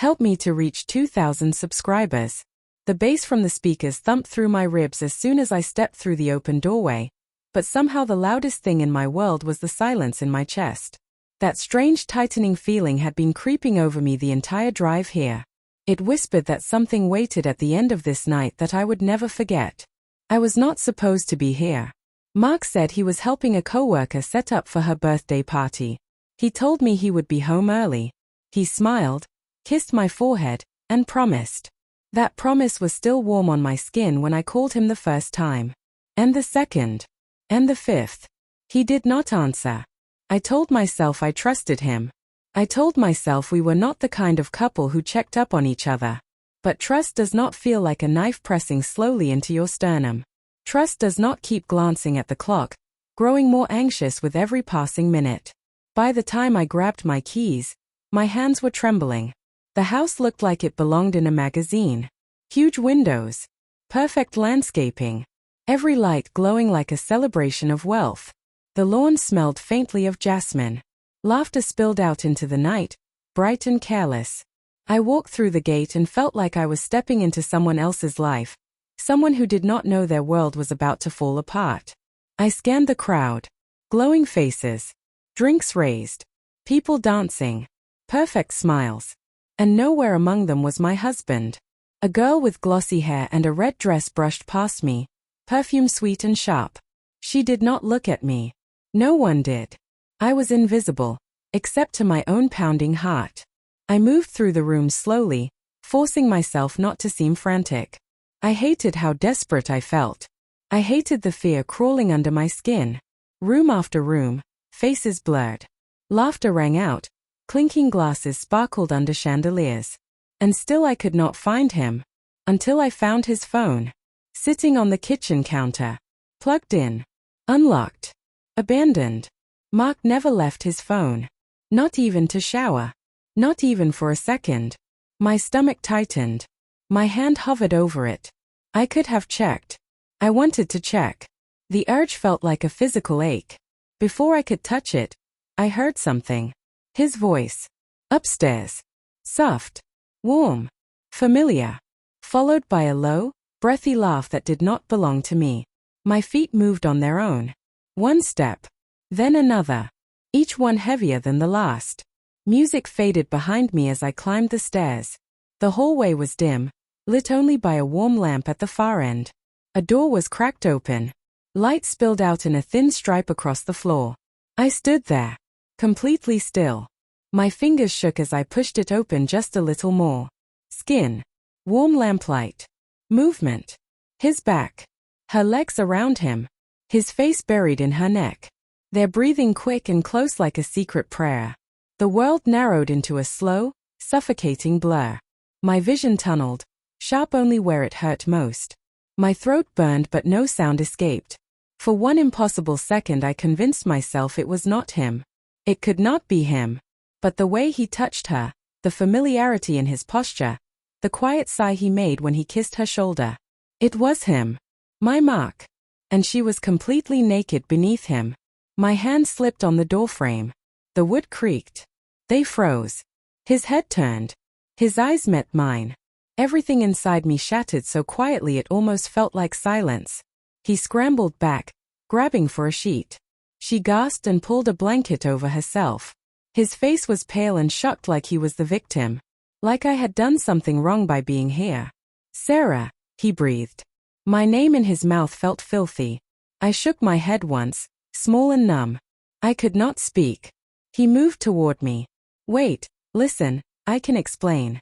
Help me to reach 2,000 subscribers. The bass from the speakers thumped through my ribs as soon as I stepped through the open doorway, but somehow the loudest thing in my world was the silence in my chest. That strange tightening feeling had been creeping over me the entire drive here. It whispered that something waited at the end of this night that I would never forget. I was not supposed to be here. Mark said he was helping a coworker set up for her birthday party. He told me he would be home early. He smiled, kissed my forehead, and promised. That promise was still warm on my skin when I called him the first time. And the second. And the fifth. He did not answer. I told myself I trusted him. I told myself we were not the kind of couple who checked up on each other. But trust does not feel like a knife pressing slowly into your sternum. Trust does not keep glancing at the clock, growing more anxious with every passing minute. By the time I grabbed my keys, my hands were trembling. The house looked like it belonged in a magazine. Huge windows. Perfect landscaping. Every light glowing like a celebration of wealth. The lawn smelled faintly of jasmine. Laughter spilled out into the night, bright and careless. I walked through the gate and felt like I was stepping into someone else's life, someone who did not know their world was about to fall apart. I scanned the crowd. Glowing faces. Drinks raised. People dancing. Perfect smiles. And nowhere among them was my husband. A girl with glossy hair and a red dress brushed past me, perfume sweet and sharp. She did not look at me. No one did. I was invisible, except to my own pounding heart. I moved through the room slowly, forcing myself not to seem frantic. I hated how desperate I felt. I hated the fear crawling under my skin. Room after room, faces blurred. Laughter rang out, clinking glasses sparkled under chandeliers. And still I could not find him. Until I found his phone. Sitting on the kitchen counter. Plugged in. Unlocked. Abandoned. Mark never left his phone. Not even to shower. Not even for a second. My stomach tightened. My hand hovered over it. I could have checked. I wanted to check. The urge felt like a physical ache. Before I could touch it, I heard something. His voice. Upstairs. Soft. Warm. Familiar. Followed by a low, breathy laugh that did not belong to me. My feet moved on their own. One step. Then another. Each one heavier than the last. Music faded behind me as I climbed the stairs. The hallway was dim, lit only by a warm lamp at the far end. A door was cracked open. Light spilled out in a thin stripe across the floor. I stood there, completely still. My fingers shook as I pushed it open just a little more. Skin. Warm lamplight. Movement. His back. Her legs around him. His face buried in her neck. Their breathing quick and close like a secret prayer. The world narrowed into a slow, suffocating blur. My vision tunneled, sharp only where it hurt most. My throat burned but no sound escaped. For one impossible second I convinced myself it was not him. It could not be him. But the way he touched her, the familiarity in his posture, the quiet sigh he made when he kissed her shoulder. It was him. My Mark. And she was completely naked beneath him. My hand slipped on the doorframe. The wood creaked. They froze. His head turned. His eyes met mine. Everything inside me shattered so quietly it almost felt like silence. He scrambled back, grabbing for a sheet. She gasped and pulled a blanket over herself. His face was pale and shocked like he was the victim. Like I had done something wrong by being here. Sarah, he breathed. My name in his mouth felt filthy. I shook my head once, small and numb. I could not speak. He moved toward me. Wait, listen, I can explain.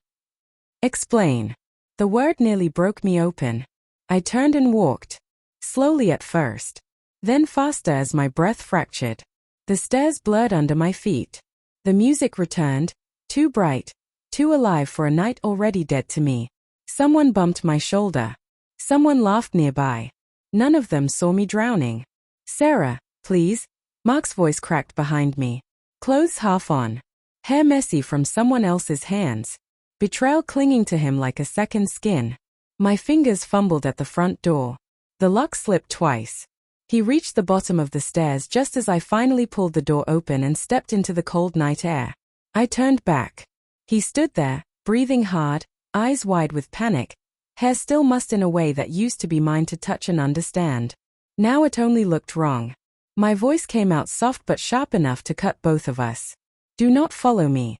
Explain. The word nearly broke me open. I turned and walked. Slowly at first. Then faster as my breath fractured. The stairs blurred under my feet. The music returned, too bright, too alive for a night already dead to me. Someone bumped my shoulder. Someone laughed nearby. None of them saw me drowning. Sarah, please. Mark's voice cracked behind me. Clothes half on. Hair messy from someone else's hands. Betrayal clinging to him like a second skin. My fingers fumbled at the front door. The lock slipped twice. He reached the bottom of the stairs just as I finally pulled the door open and stepped into the cold night air. I turned back. He stood there, breathing hard, eyes wide with panic, hair still mussed in a way that used to be mine to touch and understand. Now it only looked wrong. My voice came out soft but sharp enough to cut both of us. Do not follow me.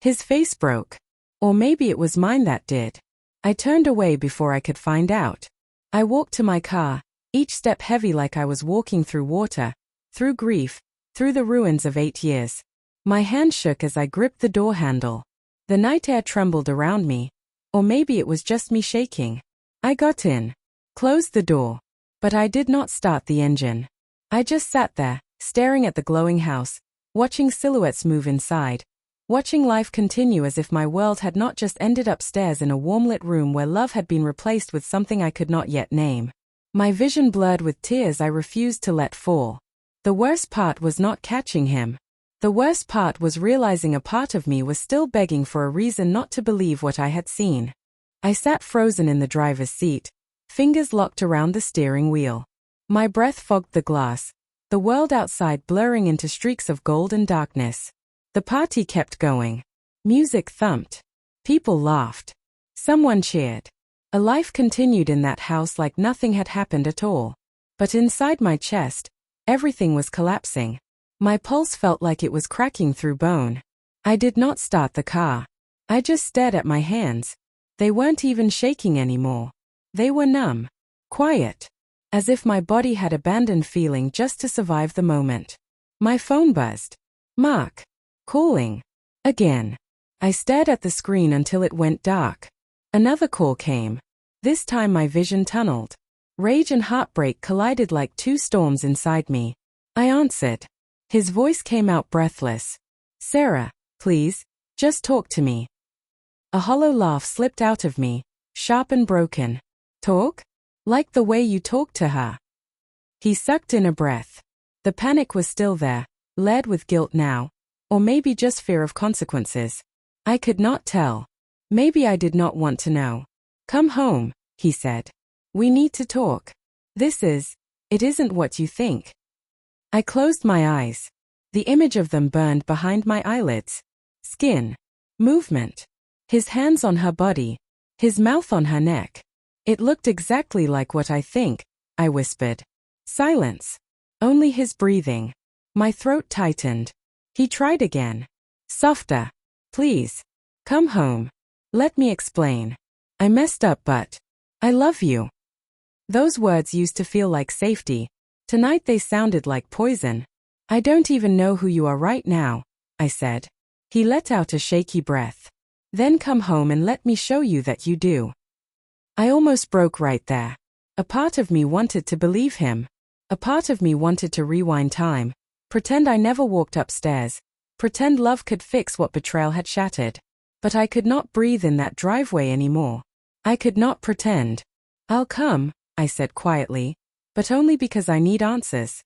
His face broke. Or maybe it was mine that did. I turned away before I could find out. I walked to my car, each step heavy like I was walking through water, through grief, through the ruins of 8 years. My hand shook as I gripped the door handle. The night air trembled around me. Or maybe it was just me shaking. I got in, closed the door, but I did not start the engine. I just sat there, staring at the glowing house, watching silhouettes move inside, watching life continue as if my world had not just ended upstairs in a warm-lit room where love had been replaced with something I could not yet name. My vision blurred with tears I refused to let fall. The worst part was not catching him. The worst part was realizing a part of me was still begging for a reason not to believe what I had seen. I sat frozen in the driver's seat, fingers locked around the steering wheel. My breath fogged the glass, the world outside blurring into streaks of gold and darkness. The party kept going. Music thumped. People laughed. Someone cheered. A life continued in that house like nothing had happened at all. But inside my chest, everything was collapsing. My pulse felt like it was cracking through bone. I did not start the car. I just stared at my hands. They weren't even shaking anymore. They were numb. Quiet. As if my body had abandoned feeling just to survive the moment. My phone buzzed. Mark. Calling. Again. I stared at the screen until it went dark. Another call came. This time my vision tunneled. Rage and heartbreak collided like two storms inside me. I answered. His voice came out breathless. Sarah, please, just talk to me. A hollow laugh slipped out of me, sharp and broken. Talk? Like the way you talked to her. He sucked in a breath. The panic was still there, layered with guilt now, or maybe just fear of consequences. I could not tell. Maybe I did not want to know. Come home, he said. We need to talk. It isn't what you think. I closed my eyes. The image of them burned behind my eyelids. Skin. Movement. His hands on her body. His mouth on her neck. It looked exactly like what I think, I whispered. Silence. Only his breathing. My throat tightened. He tried again. Softer. Please. Come home. Let me explain. I messed up but I love you. Those words used to feel like safety. Tonight they sounded like poison. I don't even know who you are right now, I said. He let out a shaky breath. Then come home and let me show you that you do. I almost broke right there. A part of me wanted to believe him. A part of me wanted to rewind time. Pretend I never walked upstairs. Pretend love could fix what betrayal had shattered. But I could not breathe in that driveway anymore. I could not pretend. I'll come, I said quietly. But only because I need answers.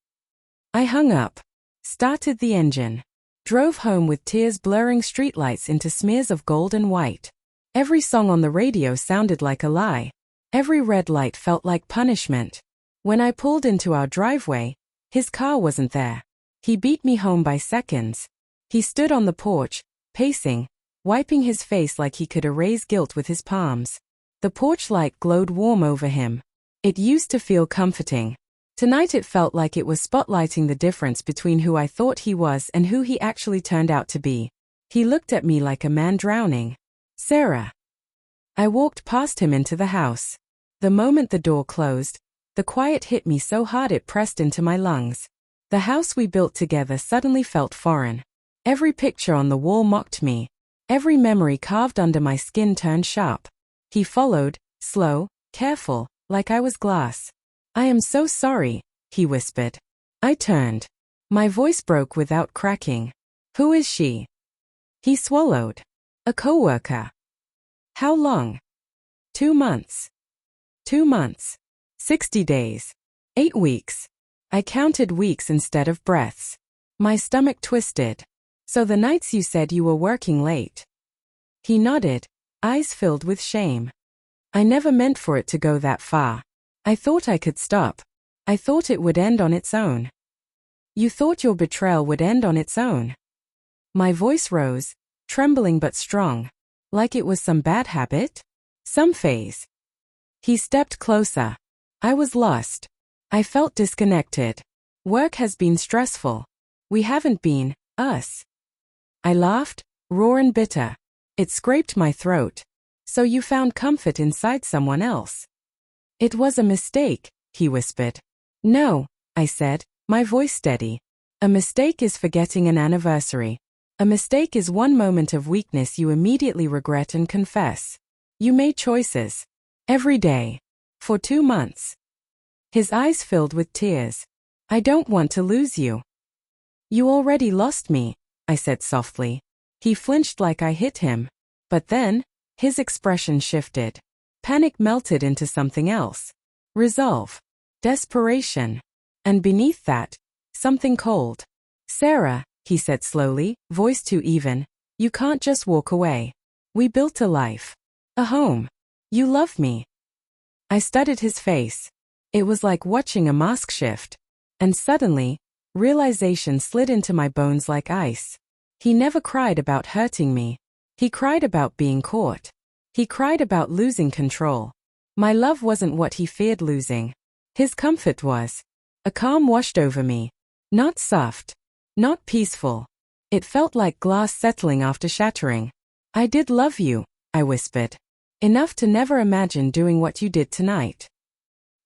I hung up. Started the engine. Drove home with tears blurring streetlights into smears of gold and white. Every song on the radio sounded like a lie. Every red light felt like punishment. When I pulled into our driveway, his car wasn't there. He beat me home by seconds. He stood on the porch, pacing, wiping his face like he could erase guilt with his palms. The porch light glowed warm over him. It used to feel comforting. Tonight it felt like it was spotlighting the difference between who I thought he was and who he actually turned out to be. He looked at me like a man drowning. Sarah. I walked past him into the house. The moment the door closed, the quiet hit me so hard it pressed into my lungs. The house we built together suddenly felt foreign. Every picture on the wall mocked me. Every memory carved under my skin turned sharp. He followed, slow, careful, like I was glass. I am so sorry, he whispered. I turned. My voice broke without cracking. Who is she? He swallowed. A coworker. How long? 2 months. 2 months. 60 days. 8 weeks. I counted weeks instead of breaths. My stomach twisted. So the nights you said you were working late. He nodded, eyes filled with shame. I never meant for it to go that far. I thought I could stop. I thought it would end on its own. You thought your betrayal would end on its own. My voice rose, trembling but strong. Like it was some bad habit? Some phase. He stepped closer. I was lost. I felt disconnected. Work has been stressful. We haven't been, us. I laughed, raw and bitter. It scraped my throat. So you found comfort inside someone else. It was a mistake, he whispered. No, I said, my voice steady. A mistake is forgetting an anniversary. A mistake is one moment of weakness you immediately regret and confess. You made choices. Every day. For 2 months. His eyes filled with tears. I don't want to lose you. You already lost me, I said softly. He flinched like I hit him. But then, his expression shifted. Panic melted into something else. Resolve. Desperation. And beneath that, something cold. Sarah, he said slowly, voice too even, you can't just walk away. We built a life. A home. You love me. I studied his face. It was like watching a mask shift. And suddenly, realization slid into my bones like ice. He never cried about hurting me. He cried about being caught. He cried about losing control. My love wasn't what he feared losing. His comfort was. A calm washed over me. Not soft. Not peaceful. It felt like glass settling after shattering. I did love you, I whispered. Enough to never imagine doing what you did tonight.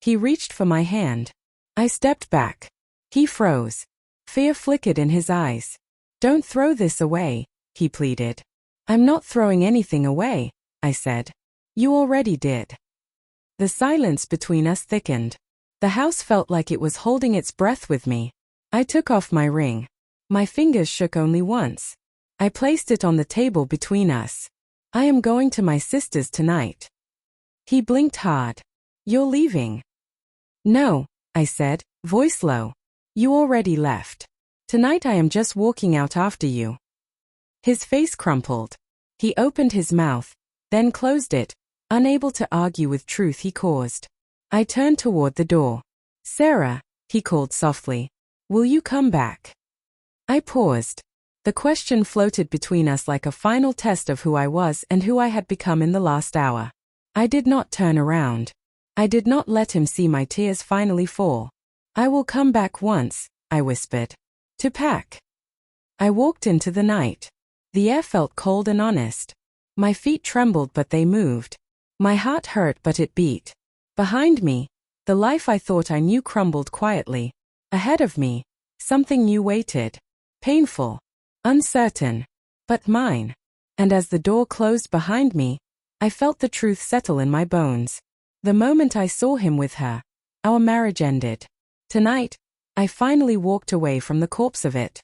He reached for my hand. I stepped back. He froze. Fear flickered in his eyes. Don't throw this away, he pleaded. I'm not throwing anything away, I said. You already did. The silence between us thickened. The house felt like it was holding its breath with me. I took off my ring. My fingers shook only once. I placed it on the table between us. I am going to my sister's tonight. He blinked hard. You're leaving. No, I said, voice low. You already left. Tonight I am just walking out after you. His face crumpled. He opened his mouth, then closed it, unable to argue with truth he caused. I turned toward the door. Sarah, he called softly. Will you come back? I paused. The question floated between us like a final test of who I was and who I had become in the last hour. I did not turn around. I did not let him see my tears finally fall. I will come back once, I whispered. To pack. I walked into the night. The air felt cold and honest. My feet trembled but they moved. My heart hurt but it beat. Behind me, the life I thought I knew crumbled quietly. Ahead of me, something new waited. Painful. Uncertain. But mine. And as the door closed behind me, I felt the truth settle in my bones. The moment I saw him with her, our marriage ended. Tonight, I finally walked away from the corpse of it.